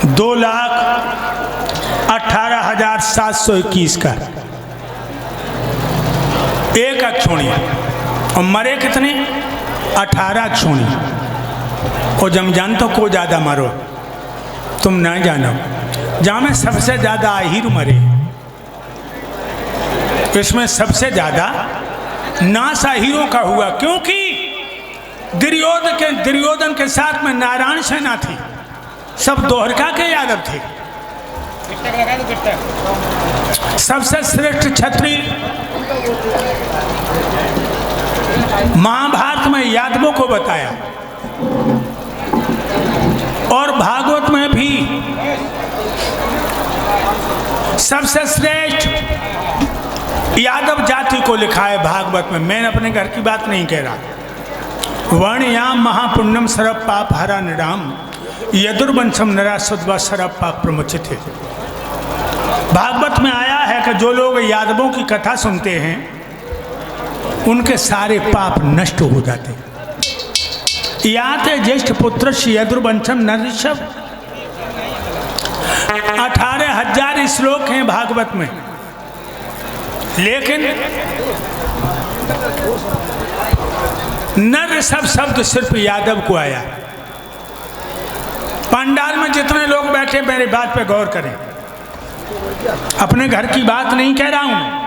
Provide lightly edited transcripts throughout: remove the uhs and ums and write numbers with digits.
2,18,721 का एक अक्षोणी, और मरे कितने? 18 अक्षोणी। और जब जानतो को ज़्यादा मरो, तुम ना जानो, जहाँ में सबसे ज़्यादा आहिर मरे, इसमें सबसे ज़्यादा नाश आहिरों का हुआ, क्योंकि दुर्योधन के साथ में नारायण सेना थी, सब द्वारका के यादव थे। सबसे श्रेष्ठ क्षत्रिय महाभारत में यादवों को बताया, और भागवत में भी सबसे श्रेष्ठ यादव जाति को लिखा है भागवत में। मैं अपने घर की बात नहीं कह रहा। वर्णयाम महापुण्यम सरप पाप हरा निराम यदुर्वंशम नरा सद्वा सरप पाप प्रमुचित है। भागवत में आया है कि जो लोग यादवों की कथा सुनते हैं उनके सारे पाप नष्ट हो जाते। याते ज्येष्ठ पुत्र यदुर्वंशम नरऋषभ, 18,000 श्लोक हैं भागवत में, लेकिन नरऋषभ शब्द सिर्फ यादव को आया। पंडाल में जितने लोग बैठे मेरी बात पे गौर करें, अपने घर की बात नहीं कह रहा हूं।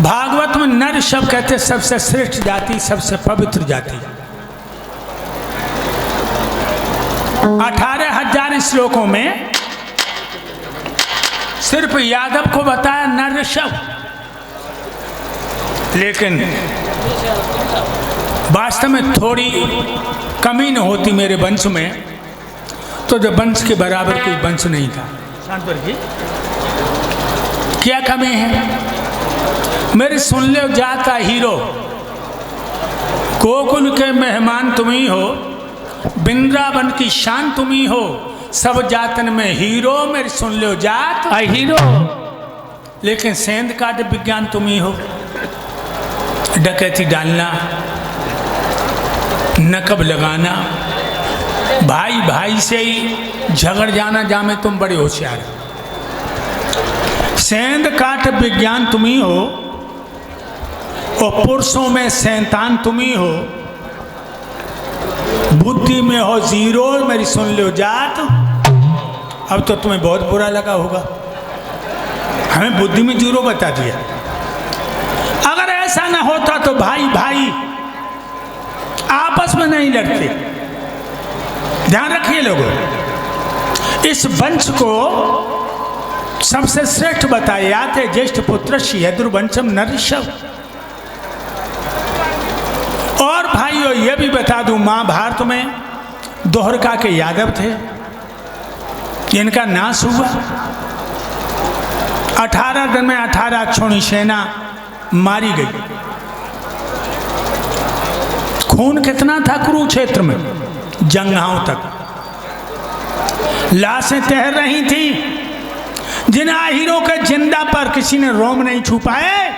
भागवत में नरऋषभ कहते सबसे श्रेष्ठ जाति, सबसे पवित्र जाति। 18,000 श्लोकों में सिर्फ यादव को बताया नरऋषभ, लेकिन वास्तव में थोड़ी कमी न होती मेरे वंश में, तो जो वंश के बराबर कोई वंश नहीं था। शांत जी, क्या कमी है? मेरे सुन लो जाता हीरो, गोकुल के मेहमान तुम ही हो, वृंदावन की शान तुम ही हो, सब जातन में हीरो मेरे सुन लो जात हीरो। लेकिन सेंध काट विज्ञान तुम ही हो, डकैती डालना, नकब लगाना, भाई भाई से ही झगड़ जाना, जामे तुम बड़े होशियार। सेंध काट विज्ञान तुम ही हो, और पुरुषों में सैतान तुम ही हो, बुद्धि में हो जीरो मेरी सुन लो जात। अब तो तुम्हें बहुत बुरा लगा होगा, हमें बुद्धि में जीरो बता दिया। अगर ऐसा ना होता तो भाई भाई आपस में नहीं लड़ते। ध्यान रखिए लोगों, इस वंश को सबसे श्रेष्ठ बताया थे ज्येष्ठ पुत्र यदुर्वंशम नरऋषभ। और भाइयों ये भी बता दूं, महाभारत में द्वारका के यादव थे, इनका नाश हुआ। 18 दिन में 18 अक्षौणी सेना मारी गई। खून कितना था कुरुक्षेत्र में, जंघाओं तक लाशें तैर रही थी। जिन आहिरों के जिंदा पर किसी ने रोम नहीं छू पाए,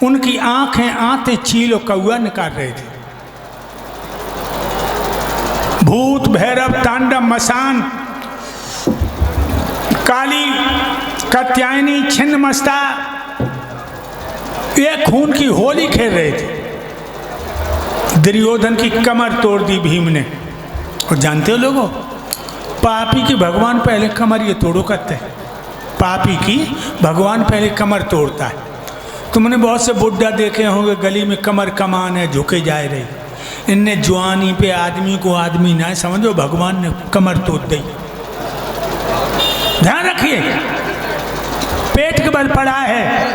उनकी आंखें आते चील और कौआ निकाल रहे थे। भूत भैरव तांडव मसान काली कात्यायनी छिन्नमस्ता ये खून की होली खेल रहे थे। दुर्योधन की कमर तोड़ दी भीम ने। और जानते हो लोगों, पापी की भगवान पहले कमर ये तोड़ो करते हैं। पापी की भगवान पहले कमर तोड़ता है। तुमने बहुत से बुड्ढा देखे होंगे गली में कमर कमान है झुके जाए रही, इनने जवानी पे आदमी को आदमी ना समझो, भगवान ने कमर तोड़ दी। ध्यान रखिए, पेट के बल पड़ा है,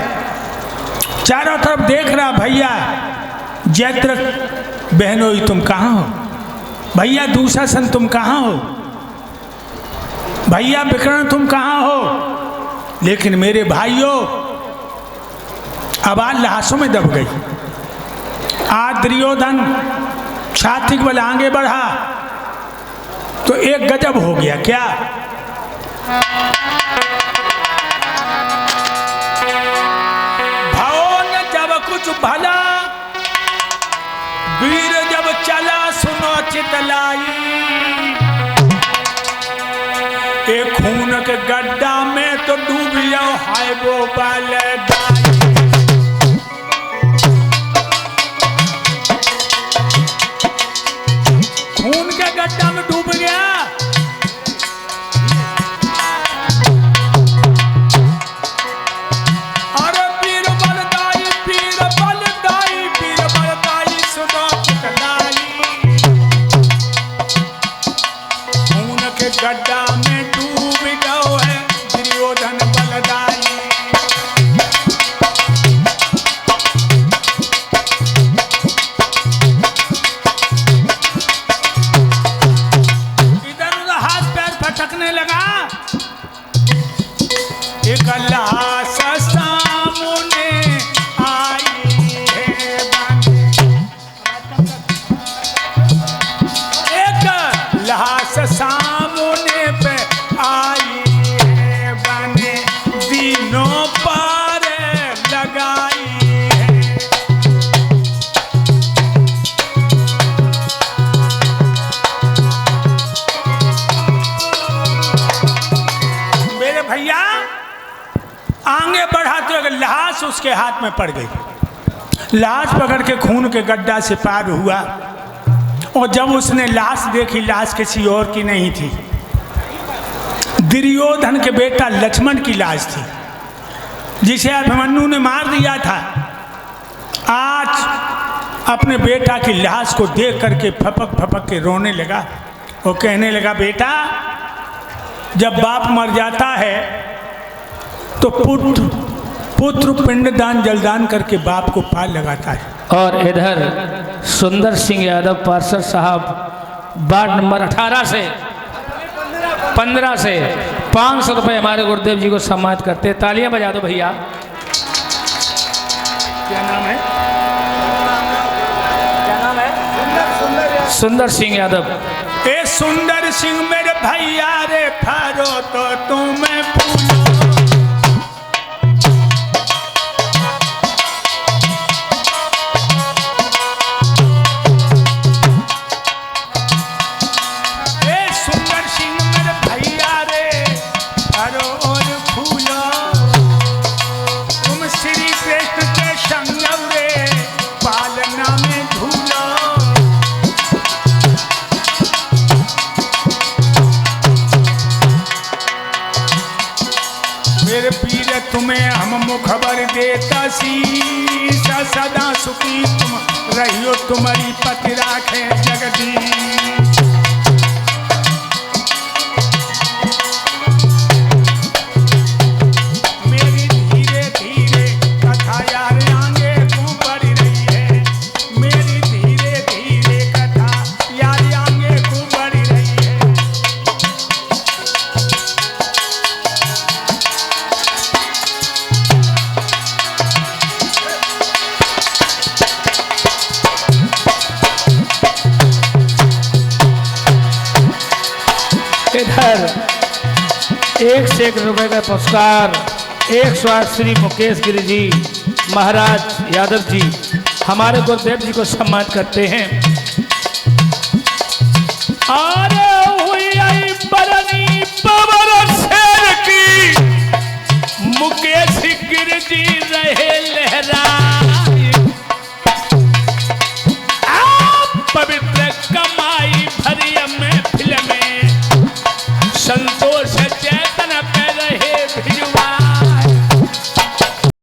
चारों तरफ देख रहा भैया जयद्रथ बहनोई तुम कहाँ हो, भैया दूषासन तुम कहाँ हो, भैया विकर्ण तुम कहाँ हो। लेकिन मेरे भाइयों आवाज लाशों में दब गई। आज दुर्योधन छाती बल आगे बढ़ा तो एक गजब हो गया। क्या? भवन जब कुछ भला वीर जब चला सुनो चितलाई, वो बलदाई। खून के गड्ढा में डूब गया। अरे पीर बलदाई, पीर बलदाई, पीर बलदाई सुनो पुतलाई। खून के गड्ढा में डूब गयो है दुर्योधन बलदाई। फटकने लगा। एक लाश सामने आई है बने, एक लाश सामने पे आई है बने, दिनों पर लगाई है। भैया आगे बढ़ा तो एक लाश उसके हाथ में पड़ गई। लाश पकड़ के खून के गड्ढा से पार हुआ और जब उसने लाश देखी, लाश किसी और की नहीं थी, दुर्योधन के बेटा लक्ष्मण की लाश थी, जिसे अभिमन्यु ने मार दिया था। आज अपने बेटा की लाश को देख करके फपक फपक के रोने लगा। वो कहने लगा, बेटा जब बाप मर जाता है तो पुत्र पिंडदान जलदान करके बाप को पार लगाता है। और इधर सुंदर सिंह यादव पार्षद साहब वार्ड नंबर 18 से 15 से 500 रुपये हमारे गुरुदेव जी को सम्मानित करते हैं। तालियां बजा दो भैया। क्या नाम है? क्या नाम है? सुंदर सिंह यादव। ए सुंदर सिंह मेरे भैया रे, फारो तो तुम्हें फूलो। ए सुंदर सिंह मेरे भैया रे, फारो और फूलो। तुम श्री कृष्ण के संग रे, पालना में झूलो। मेरे पीर तुम्हें हम मुखबर देता शीश, सदा सुखी तुम रहियो, तुम्हारी पति राखे जगदीश। मेरी धीरे धीरे कथा यार आगे तू बढ़ रही है, मेरी धीरे धीरे कथा यार आगे तू बढ़ रही है। इधर 1 से 1 रुपए का पुरस्कार 108 श्री मुकेश गिरी जी महाराज यादव जी हमारे गुरुदेव जी को सम्मानित करते हैं। अरे हुई आई बरनी पवन शेर की, मुकेश गिरी जी रहे लहराए। पवित्र कमाई भरी में फिल्में संतोष